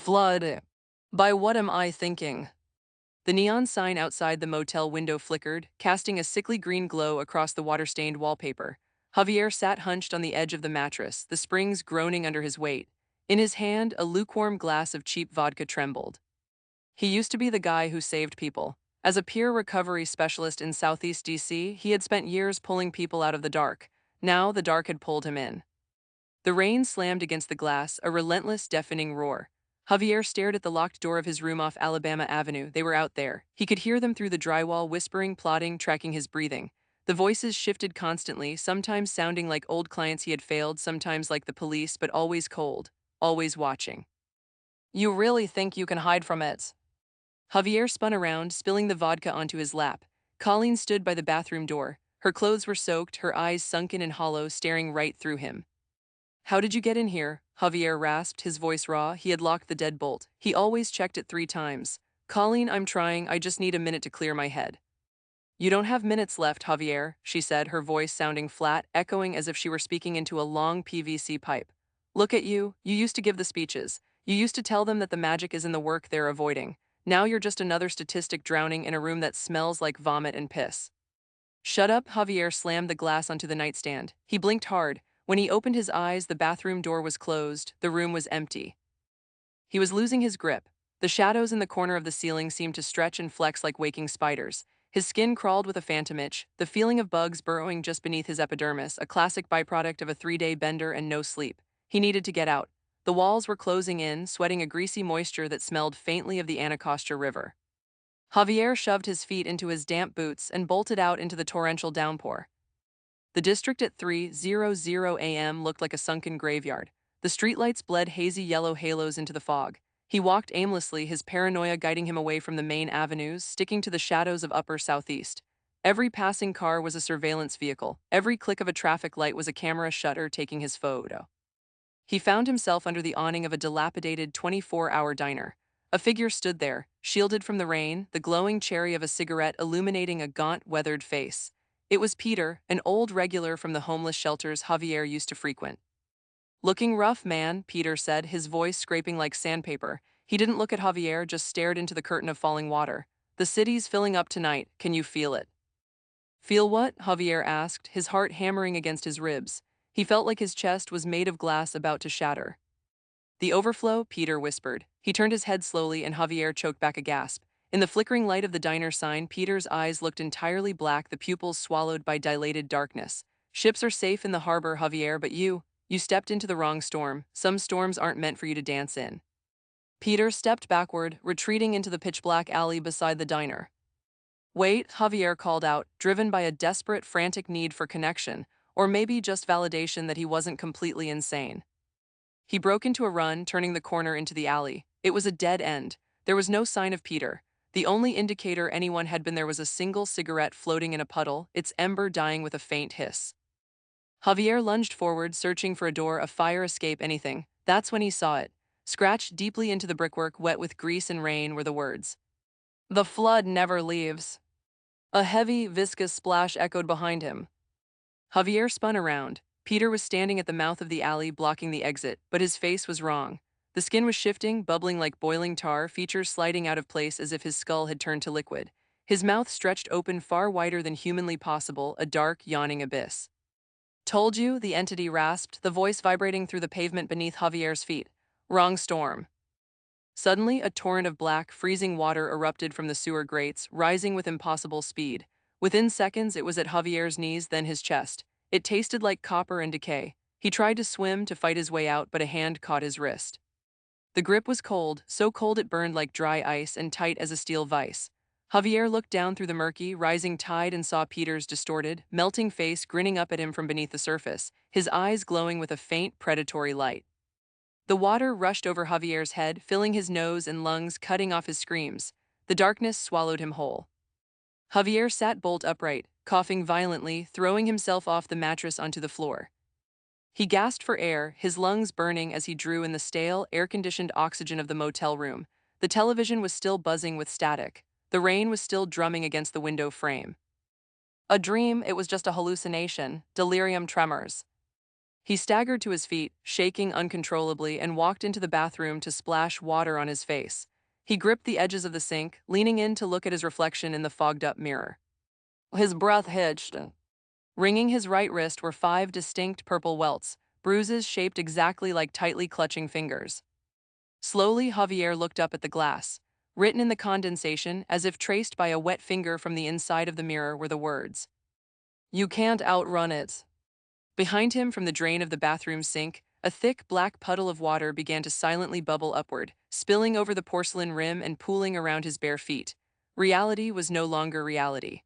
Flood. By what am I thinking? The neon sign outside the motel window flickered, casting a sickly green glow across the water-stained wallpaper. Javier sat hunched on the edge of the mattress, the springs groaning under his weight. In his hand, a lukewarm glass of cheap vodka trembled. He used to be the guy who saved people. As a peer recovery specialist in Southeast DC, he had spent years pulling people out of the dark. Now the dark had pulled him in. The rain slammed against the glass, a relentless, deafening roar. Javier stared at the locked door of his room off Alabama Avenue. They were out there. He could hear them through the drywall, whispering, plotting, tracking his breathing. The voices shifted constantly, sometimes sounding like old clients he had failed, sometimes like the police, but always cold, always watching. You really think you can hide from it? Javier spun around, spilling the vodka onto his lap. Colleen stood by the bathroom door. Her clothes were soaked, her eyes sunken and hollow, staring right through him. How did you get in here? Javier rasped, his voice raw. He had locked the deadbolt. He always checked it 3 times. Colleen, I'm trying. I just need a minute to clear my head. You don't have minutes left, Javier, she said, her voice sounding flat, echoing as if she were speaking into a long PVC pipe. Look at you. You used to give the speeches. You used to tell them that the magic is in the work they're avoiding. Now you're just another statistic drowning in a room that smells like vomit and piss. Shut up, Javier slammed the glass onto the nightstand. He blinked hard. When he opened his eyes, the bathroom door was closed. The room was empty. He was losing his grip. The shadows in the corner of the ceiling seemed to stretch and flex like waking spiders. His skin crawled with a phantom itch, the feeling of bugs burrowing just beneath his epidermis, a classic byproduct of a 3-day bender and no sleep. He needed to get out. The walls were closing in, sweating a greasy moisture that smelled faintly of the Anacostia River. Javier shoved his feet into his damp boots and bolted out into the torrential downpour. The district at 3:00 a.m. looked like a sunken graveyard. The streetlights bled hazy yellow halos into the fog. He walked aimlessly, his paranoia guiding him away from the main avenues, sticking to the shadows of Upper Southeast. Every passing car was a surveillance vehicle. Every click of a traffic light was a camera shutter taking his photo. He found himself under the awning of a dilapidated 24-hour diner. A figure stood there, shielded from the rain, the glowing cherry of a cigarette illuminating a gaunt, weathered face. It was Peter, an old regular from the homeless shelters Javier used to frequent. Looking rough, man, Peter said, his voice scraping like sandpaper. He didn't look at Javier, just stared into the curtain of falling water. The city's filling up tonight. Can you feel it? Feel what? Javier asked, his heart hammering against his ribs. He felt like his chest was made of glass about to shatter. The overflow, Peter whispered. He turned his head slowly and Javier choked back a gasp. In the flickering light of the diner sign, Peter's eyes looked entirely black, the pupils swallowed by dilated darkness. Ships are safe in the harbor, Javier, but you stepped into the wrong storm. Some storms aren't meant for you to dance in. Peter stepped backward, retreating into the pitch-black alley beside the diner. Wait, Javier called out, driven by a desperate, frantic need for connection, or maybe just validation that he wasn't completely insane. He broke into a run, turning the corner into the alley. It was a dead end. There was no sign of Peter. The only indicator anyone had been there was a single cigarette floating in a puddle, its ember dying with a faint hiss. Javier lunged forward, searching for a door, a fire escape, anything. That's when he saw it. Scratched deeply into the brickwork, wet with grease and rain, were the words. "The flood never leaves." A heavy, viscous splash echoed behind him. Javier spun around. Peter was standing at the mouth of the alley, blocking the exit, but his face was wrong. The skin was shifting, bubbling like boiling tar, features sliding out of place as if his skull had turned to liquid. His mouth stretched open far wider than humanly possible, a dark, yawning abyss. Told you, the entity rasped, the voice vibrating through the pavement beneath Javier's feet. Wrong storm. Suddenly, a torrent of black, freezing water erupted from the sewer grates, rising with impossible speed. Within seconds, it was at Javier's knees, then his chest. It tasted like copper and decay. He tried to swim, to fight his way out, but a hand caught his wrist. The grip was cold, so cold it burned like dry ice and tight as a steel vise. Javier looked down through the murky, rising tide and saw Peter's distorted, melting face grinning up at him from beneath the surface, his eyes glowing with a faint, predatory light. The water rushed over Javier's head, filling his nose and lungs, cutting off his screams. The darkness swallowed him whole. Javier sat bolt upright, coughing violently, throwing himself off the mattress onto the floor. He gasped for air, his lungs burning as he drew in the stale, air-conditioned oxygen of the motel room. The television was still buzzing with static. The rain was still drumming against the window frame. A dream, it was just a hallucination, delirium tremors. He staggered to his feet, shaking uncontrollably, and walked into the bathroom to splash water on his face. He gripped the edges of the sink, leaning in to look at his reflection in the fogged-up mirror. His breath hitched. Ringing his right wrist were 5 distinct purple welts, bruises shaped exactly like tightly clutching fingers. Slowly, Javier looked up at the glass. Written in the condensation, as if traced by a wet finger from the inside of the mirror, were the words, "You can't outrun it." Behind him, from the drain of the bathroom sink, a thick black puddle of water began to silently bubble upward, spilling over the porcelain rim and pooling around his bare feet. Reality was no longer reality.